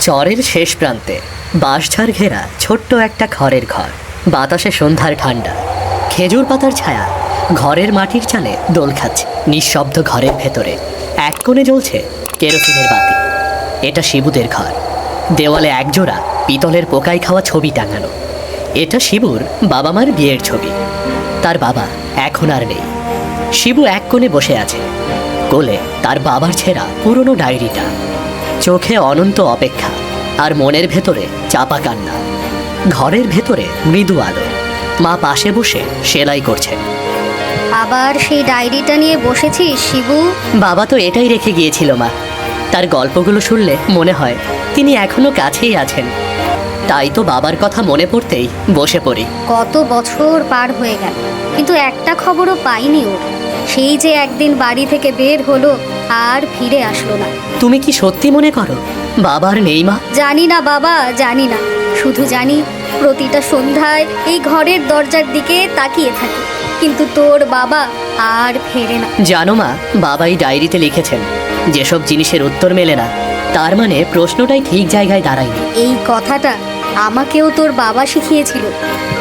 চরের শেষ প্রান্তে বাঁশঝাড় ঘেরা ছোট্ট একটা খড়ের ঘর। বাতাসে সন্ধ্যার ঠান্ডা, খেজুর পাতার ছায়া ঘরের মাটির চালে দোল খাচ্ছে। নিঃশব্দ ঘরের ভেতরে এক কোণে জ্বলছে কেরোসিনের বাতি। এটা শিবুদের ঘর। দেওয়ালে একজোড়া পিতলের পোকায় খাওয়া ছবি টাঙানো। এটা শিবুর বাবা মার বিয়ের ছবি। তার বাবা এখন আর নেই। শিবু এক কোণে বসে আছে, কোলে তার বাবার ছেঁড়া পুরনো ডায়েরিটা। চোখে অনন্ত অপেক্ষা আর মনের ভেতরে চাপা কান্না। ঘরের ভেতরে মৃদু আলো। মা পাশে বসে সেলাই করছে। আবার সেই ডায়েরিটা নিয়ে বসেছিস শিবু? বাবা তো এটাই রেখে গিয়েছিল মা। তার গল্পগুলো শুনলে মনে হয় তিনি এখনো কাছেই আছেন। তাই তো বাবার কথা মনে পড়তেই বসে পড়ি। কত বছর পার হয়ে গেল, কিন্তু একটা খবরও পাইনি ওর। সেই যে একদিন বাড়ি থেকে বের হলো আর ফিরে আসলো না। তুমি কি সত্যি মনে করো বাবার নেই মা? জানি না বাবা, জানি না। শুধু জানি প্রতিটা সন্ধ্যায় এই ঘরের দরজার দিকে তাকিয়ে থাকি, কিন্তু তোর বাবা আর ফেরে না। জানো মা, বাবাই ডায়েরিতে লিখেছেন যেসব জিনিসের উত্তর মেলে না, তার মানে প্রশ্নটাই ঠিক জায়গায় দাঁড়ায়নি। এই কথাটা আমাকেও তোর বাবা শিখিয়েছিল,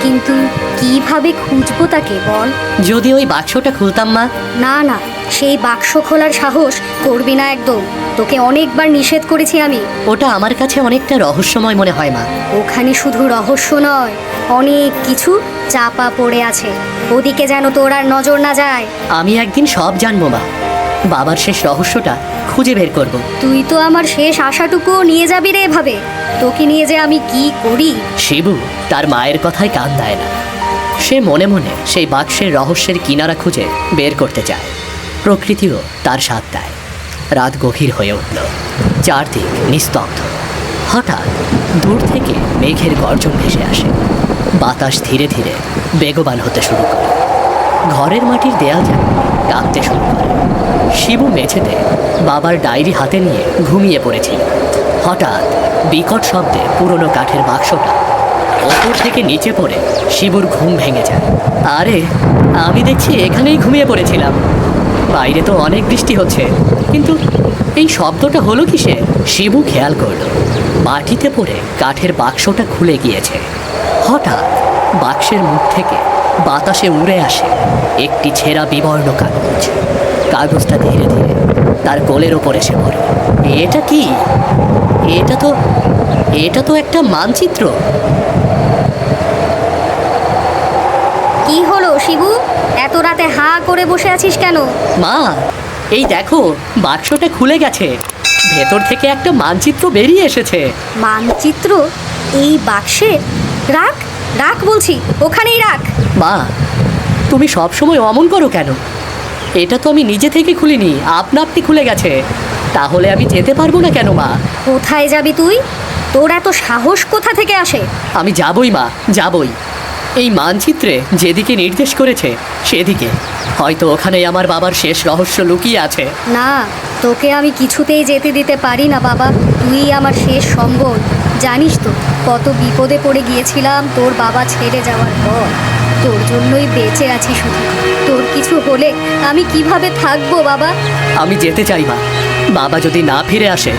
কিন্তু কিভাবে খুঁজবো তাকে বল? যদি ওই বাক্সটা খুলতাম মা। না না, সেই বাক্স খোলার সাহস করবি না একদম। তোকে অনেকবার নিষেধ করেছি আমি। ওটা আমার কাছে অনেকটা রহস্যময় মনে হয় মা। ওখানে শুধু রহস্য নয়, অনেক কিছু চাপা পড়ে আছে। ওদিকে যেন তোর আর নজর না যায়। আমি একদিন সব জানবো মা। বাবার শেষ রহস্যটা খুঁজে বের করব। তুই তো আমার শেষ আশাটুকুও নিয়ে যাবি রে এভাবে। তোকে নিয়ে যে আমি কি করি। শিবু তার মায়ের কথায় কান দেয় না। সে মনে মনে সেই বাক্সের রহস্যের কিনারা খুঁজে বের করতে চায়। প্রকৃতিও তার সাথ দেয়। রাত গভীর হয়ে উঠল, চারদিক নিস্তব্ধ। হঠাৎ দূর থেকে মেঘের গর্জন ভেসে আসে। বাতাস ধীরে ধীরে বেগবান হতে শুরু করে। ঘরের মাটির দেয়াল যেন কাঁপতে শুরু করে। শিবু মেঝেতে বাবার ডায়েরি হাতে নিয়ে ঘুমিয়ে পড়েছিল। হঠাৎ বিকট শব্দে পুরনো কাঠের বাক্সটা ওপর থেকে নিচে পড়ে শিবুর ঘুম ভেঙে যায়। আরে, আমি দেখছি এখানেই ঘুমিয়ে পড়েছিলাম। বাইরে তো অনেক বৃষ্টি হচ্ছে, কিন্তু এই শব্দটা হলো কিসে? শিবু খেয়াল করল মাটিতে পড়ে কাঠের বাক্সটা খুলে গিয়েছে। হঠাৎ বাক্সের মুখ থেকে বাতাসে উড়ে আসে একটি ছেঁড়া বিবর্ণ কাগজ। কাগজটা ধীরে ধীরে তার কোলের ওপর এসে পড়ে। এটা কি? এটা তো একটা মানচিত্র। কি হলো শিবু? এত রাতে হাঁ করে বসে আছিস কেন? মা, এই দেখো, বাক্সটা খুলে গেছে। ভেতর থেকে একটা মানচিত্র বেরিয়ে এসেছে। মানচিত্র? এই বাক্সে? রাখ রাখ বলছি, ওখানেই রাখ। মা, তুমি সব সময় অমন করো কেন? এটা তো আমি নিজে থেকে খুলিনি, আপনা আপনি খুলে গেছে। তাহলে আমি যেতে পারবো না কেন মা? কোথায় যাবি তুই? তোর এত সাহস কোথা থেকে আসে? আমি যাবই মা, যাবই। এই মানচিত্রে যেদিকে নির্দেশ করেছে সেদিকে। হয়তো ওখানেই আমার বাবার শেষ রহস্য লুকিয়ে আছে। না, তোকে আমি কিছুতেই যেতে দিতে পারি না বাবা। তুই আমার শেষ সম্বল। জানিস তো কত বিপদে পড়ে গিয়েছিলাম তোর বাবা ছেড়ে যাওয়ার পর। তোর জন্যই বেঁচে আছি শুধু। তোর কিছু হলে আমি কিভাবে থাকবো বাবা? আমি যেতে চাই মা। বাবা যদি না ফিরে আসে,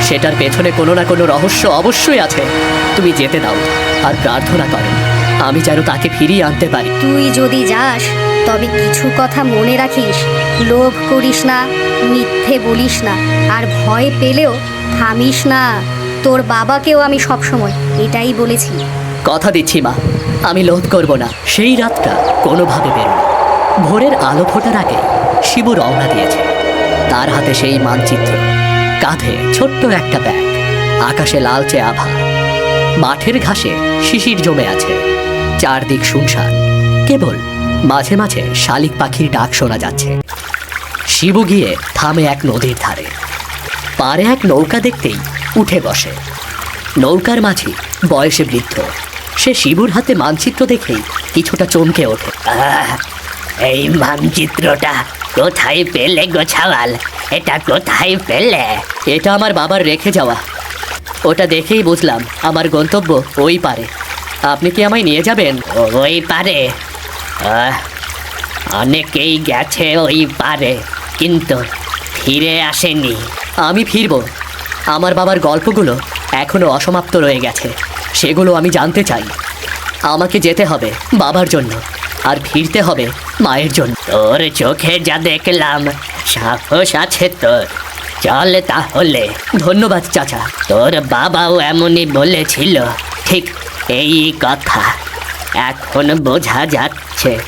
সেটার পেছনে কোনো না কোনো রহস্য অবশ্যই আছে। তুমি যেতে দাও আর প্রার্থনা করো আমি যেন তাকে ফিরিয়ে আনতে পারি। তুই যদি যাস তবে কিছু কথা মনে রাখিস। লোভ করিস না, মিথ্যে বলিস না, আর ভয় পেলেও থামিস না। তোর বাবাকেও আমি সবসময় এটাই বলেছি। কথা দিচ্ছি মা, আমি লোভ করব না। সেই রাতটা কোনোভাবে বেরোল। ভোরের আলো ফোটার আগে শিবু রওনা দিয়েছে। তার হাতে সেই মানচিত্র, কাঁধে ছোট্ট একটা ব্যাগ, আকাশে লালচে আভা। মাঠের ঘাসে শিশির জমে আছে, চারদিক শুনশান। কেবল মাঝে মাঝে শালিক পাখির ডাক শোনা যাচ্ছে। শিবু গিয়ে থামে এক নদীর ধারে। পাড়ে এক নৌকা দেখতেই উঠে বসে। নৌকার মাঝি বয়সে বৃদ্ধ। সে শিবুর হাতে মানচিত্র দেখেই কিছুটা চমকে ওঠে। এই মানচিত্রটা কোথায় পেলে গো ছাওয়াল? এটা কোথায় পেলে? এটা আমার বাবার রেখে যাওয়া। ওটা দেখেই বুঝলাম আমার গন্তব্য ওই পারে। আপনি কি আমায় নিয়ে যাবেন? ওই পারে? অনেকেই গেছে ওই পারে, কিন্তু ফিরে আসেনি। আমি ফিরব। আমার বাবার গল্পগুলো এখনো অসমাপ্ত রয়ে গেছে, সেগুলো আমি জানতে চাই। আমাকে যেতে হবে বাবার জন্য, আর ফিরতে হবে মায়ের জন্য। তোর চোখে যা দেখলাম, সাহস আছে তোর। চল তাহলে। ধন্যবাদ চাচা। তোর বাবাও এমনই বলেছিল, ঠিক এই কথা। এখন বোঝা যাচ্ছে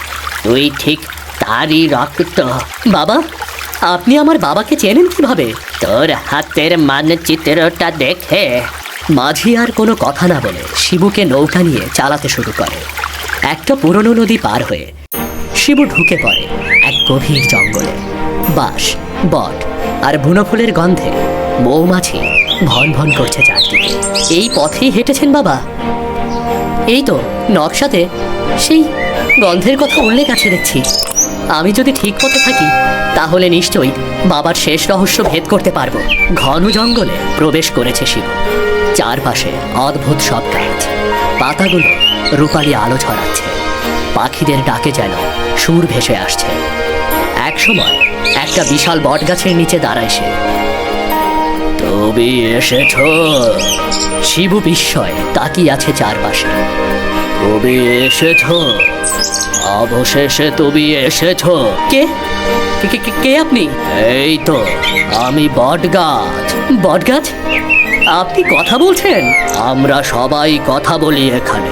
তুই ঠিক তারই রক্ত। বাবা, আপনি আমার বাবাকে চেনেন কিভাবে? তোর হাতের মানচিত্রটা দেখে। মাঝি আর কোনো কথা না বলে শিবুকে নৌকা নিয়ে চালাতে শুরু করে। একটা পুরনো নদী পার হয়ে শিবু ঢুকে পড়ে এক গভীর জঙ্গলে। বাঁশ, বট আর বুনো ফুলের গন্ধে মৌমাছি ভন ভন করছে চারদিকে। এই পথেই হেঁটেছেন বাবা? এই তো নকশাতে সেই গন্ধের কথা উল্লেখ আছে দেখছি। আমি যদি ঠিক পথে থাকি তাহলে নিশ্চয়ই বাবার শেষ রহস্য ভেদ করতে পারবো। ঘন জঙ্গলে প্রবেশ করেছে শিবু। চারপাশে অদ্ভুত সব গাছ, পাতাগুলো রূপালি আলো ছড়াচ্ছে। পাখিদের ডাকে যেন সুর ভেসে আসছে। একসময় একটা বিশাল বট গাছের নিচে দাঁড়ায় সে। তুমি এসেছ? শিবু বিস্ময়ে তাকিয়ে আছে চারপাশে। তুমি এসেছ? অবশেষে তুমি এসেছ। কে কে কে- কে আপনি? এই তো আমি বটগাছ। বটগাছ? আপনি কথা বলছেন? আমরা সবাই কথা বলি এখানে।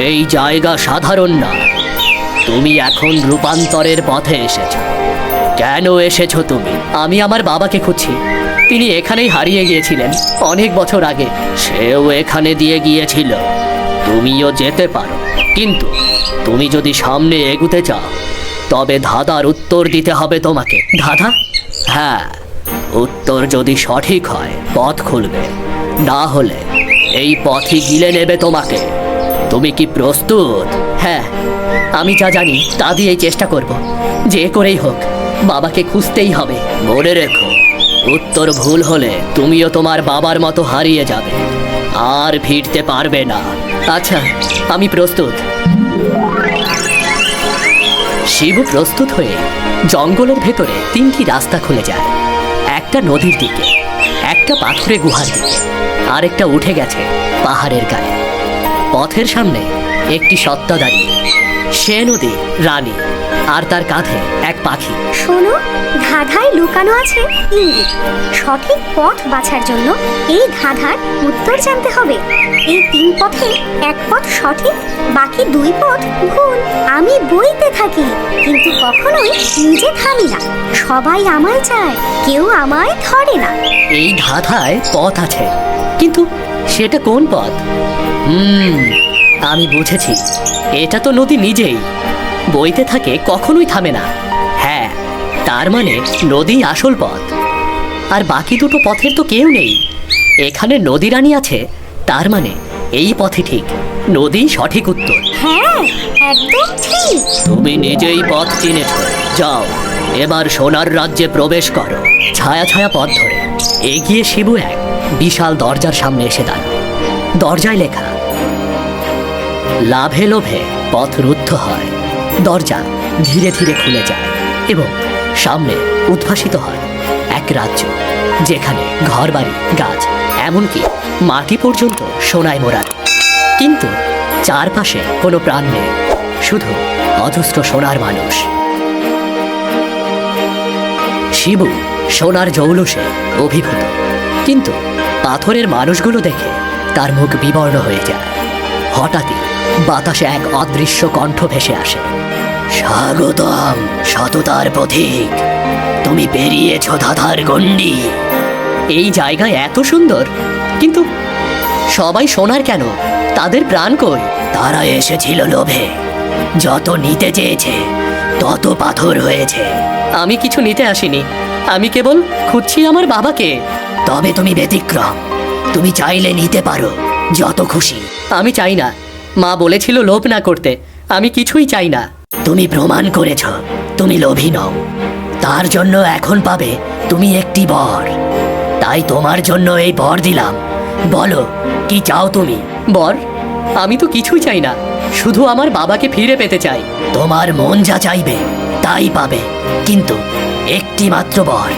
এই জায়গা সাধারণ না। তুমি এখন রূপান্তরের পথে এসেছ। কেন এসেছো তুমি? আমি আমার বাবাকে খুঁজছি। তিনি এখানেই হারিয়ে গিয়েছিলেন অনেক বছর আগে। সেও এখানে দিয়ে গিয়েছিল। তুমিও যেতে পারো, কিন্তু তুমি যদি সামনে এগুতে চাও তবে ধাঁধার উত্তর দিতে হবে তোমাকে। ধাঁধা? হ্যাঁ, উত্তর যদি সঠিক হয় পথ খুলবে, না হলে এই পথই গিলে নেবে তোমাকে। তুমি কি প্রস্তুত? হ্যাঁ, আমি যা জানি তা দিয়েই চেষ্টা করব। যে করেই হোক বাবাকে খুঁজতেই হবে। মনে রেখো, উত্তর ভুল হলে তুমিও তোমার বাবার মতো হারিয়ে যাবে, আর ফিরতে পারবে না। আচ্ছা, আমি প্রস্তুত। শিবু প্রস্তুত হয়ে জঙ্গলের ভেতরে তিনটি রাস্তা খুলে যায়। একটা নদীর দিকে, একটা পাথুরে গুহার দিকে, আর একটা উঠে গেছে পাহাড়ের গায়ে। পথের সামনে একটি সত্তা দাঁড়িয়ে। সে নদী রানী, আর তার কাঁধে এক পাখি। শোনো, ধাঁধায় লুকানো আছে ইঙ্গিত। সঠিক পথ বাছার জন্য এই ধাঁধার উত্তর জানতে হবে। এই তিন পথে এক পথ সঠিক, বাকি দুই পথ ভুল। আমি বইতে থাকি, কিন্তু কখনোই নিজে থামি না। সবাই আমায় চায়, কেউ আমায় ধরে না। এই ধাঁধায় পথ আছে, কিন্তু সেটা কোন পথ? আমি বুঝেছি। এটা তো নদী নিজেই বইতে থাকে, কখনোই থামে না। হ্যাঁ, তার মানে নদী আসল পথ, আর বাকি দুটো পথের তো কেউ নেই। এখানে নদী রানী আছে, তার মানে এই পথে ঠিক। নদী সঠিক উত্তর। হ্যাঁ, একদম ঠিক। তুমি নিজেই পথ চিনেছ। যাও, এবার সোনার রাজ্যে প্রবেশ করো। ছায়া ছায়া পথ ধরে এগিয়ে শিবু এক বিশাল দরজার সামনে এসে দাঁড়ায়। দরজায় লেখা, লাভে লোভে পথ রুদ্ধ হয়। দরজা ধীরে ধীরে খুলে যায় এবং সামনে উদ্ভাসিত হয় এক রাজ্য, যেখানে ঘরবাড়ি, গাছ, এমনকি মাটি পর্যন্ত সোনায় মোড়ানো। কিন্তু চারপাশে কোনো প্রাণ নেই, শুধু অজস্র সোনার মানুষ। শিবু সোনার জৌলুসে অভিভূত, কিন্তু পাথরের মানুষগুলো দেখে তার মুখ বিবর্ণ হয়ে যায়। হঠাৎই বাতাসে এক অদৃশ্য কণ্ঠ ভেসে আসে। স্বাগতম সততার পথিক, তুমি পেরিয়েছ ধাঁধার গণ্ডি। এই জায়গা এত সুন্দর, কিন্তু সবাই সোনার কেন? তাদের প্রাণ কই? তারা এসেছিল লোভে, যত নিতে চেয়েছে তত পাথর হয়েছে। আমি কিছু নিতে আসিনি, আমি কেবল খুঁজছি আমার বাবাকে। তবে তুমি ব্যতিক্রম, তুমি চাইলে নিতে পারো যত খুশি। আমি চাই না, মা বলেছিল লোভ না করতে। আমি কিছুই চাই না। তুমি প্রমাণ করেছ তুমি লোভী নও। তার জন্য এখন পাবে তুমি একটি বর। তাই তোমার জন্য এই বর দিলাম। বলো, কি চাও তুমি? বর? আমি তো কিছুই চাই না, শুধু আমার বাবাকে ফিরে পেতে চাই। তোমার মন যা চাইবে তাই পাবে, কিন্তু একটি মাত্র বর।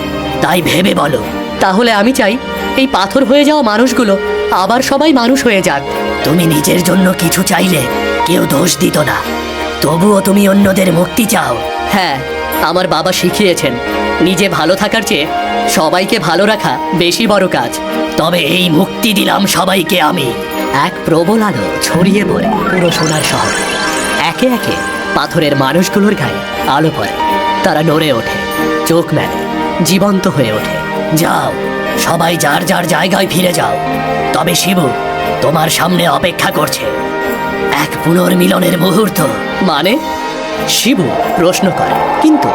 তাই ভেবে বলো। তাহলে আমি চাই এই পাথর হয়ে যাওয়া মানুষগুলো আবার সবাই মানুষ হয়ে যাক। তুমি নিজের জন্য কিছু চাইলে কেউ দোষ দিত না, তবুও তুমি অন্যদের মুক্তি চাও। হ্যাঁ, আমার বাবা শিখিয়েছেন নিজে ভালো থাকার চেয়ে সবাইকে ভালো রাখা বেশি বড় কাজ। তবে এই মুক্তি দিলাম সবাইকে আমি। এক প্রবল আলো ছড়িয়ে পড়ে পুরো সোনার শহর। একে একে পাথরের মানুষগুলোর গায়ে আলো পড়ে, তারা নড়ে ওঠে, চোখ মেলে, জীবন্ত হয়ে ওঠে। যাও, সবাই যার যার জায়গায় ফিরে যাও। তবে শিবু তোমার সামনে অপেক্ষা করছে, এক পুনর্মিলনের মুহূর্ত। মানে? শিবু প্রশ্ন করে, কিন্তু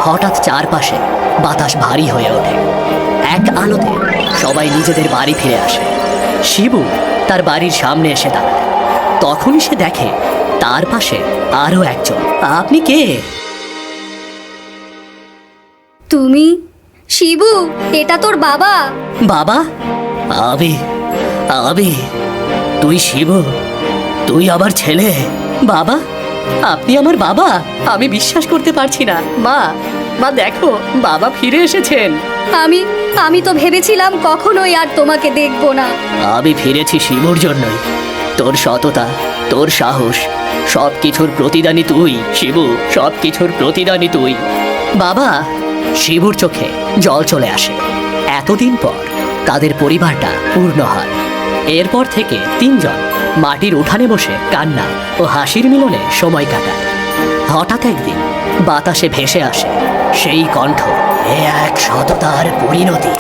হঠাৎ চারপাশে বাতাস ভারী হয়ে ওঠে। এক আলোতে সবাই নিজেদের বাড়ি ফিরে আসে। শিবু তার বাড়ির সামনে এসে দাঁড়ায়। তখনই সে দেখে তার পাশে আরও একজন। আপনি কে? তুমি? শিবু, এটা তোর বাবা? বাবা? আমি আমি তুই শিবু? তুই আমার ছেলে? বাবা, আপনি আমার বাবা? আমি বিশ্বাস করতে পারছি না। মা, মা দেখো, বাবা ফিরে এসেছেন। আমি আমি তো ভেবেছিলাম কখনোই আর তোমাকে দেখবো না। আমি ফিরেছি শিবুর জন্যই। তোর সততা, তোর সাহস, সব কিছুর প্রতিদানই তুই শিবু, সব কিছুর প্রতিদানই তুই। বাবা, শিবুর চোখে জল চলে আসে। এতদিন পর তাদের পরিবারটা পূর্ণ হয়। এরপর থেকে তিনজন মাটির উঠানে বসে কান্না ও হাসির মিলনে সময় কাটায়। হঠাৎ একদিন বাতাসে ভেসে আসে সেই কণ্ঠ। এ এক সততার পরিণতি,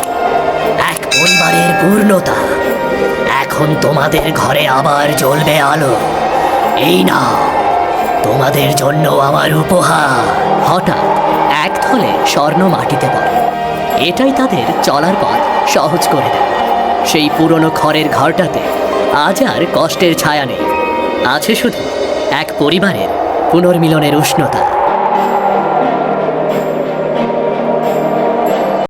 এক পরিবারের পূর্ণতা। এখন তোমাদের ঘরে আবার জ্বলবে আলো। এই না, তোমাদের জন্য আমার উপহার। হঠাৎ এক থলে স্বর্ণ মাটিতে পড়ে। এটাই তাদের চলার পথ সহজ করে দেয়। সেই পুরনো খড়ের ঘরটাতে আজ আর কষ্টের ছায়া নেই, আছে শুধু এক পরিবারের পুনর্মিলনের উষ্ণতা।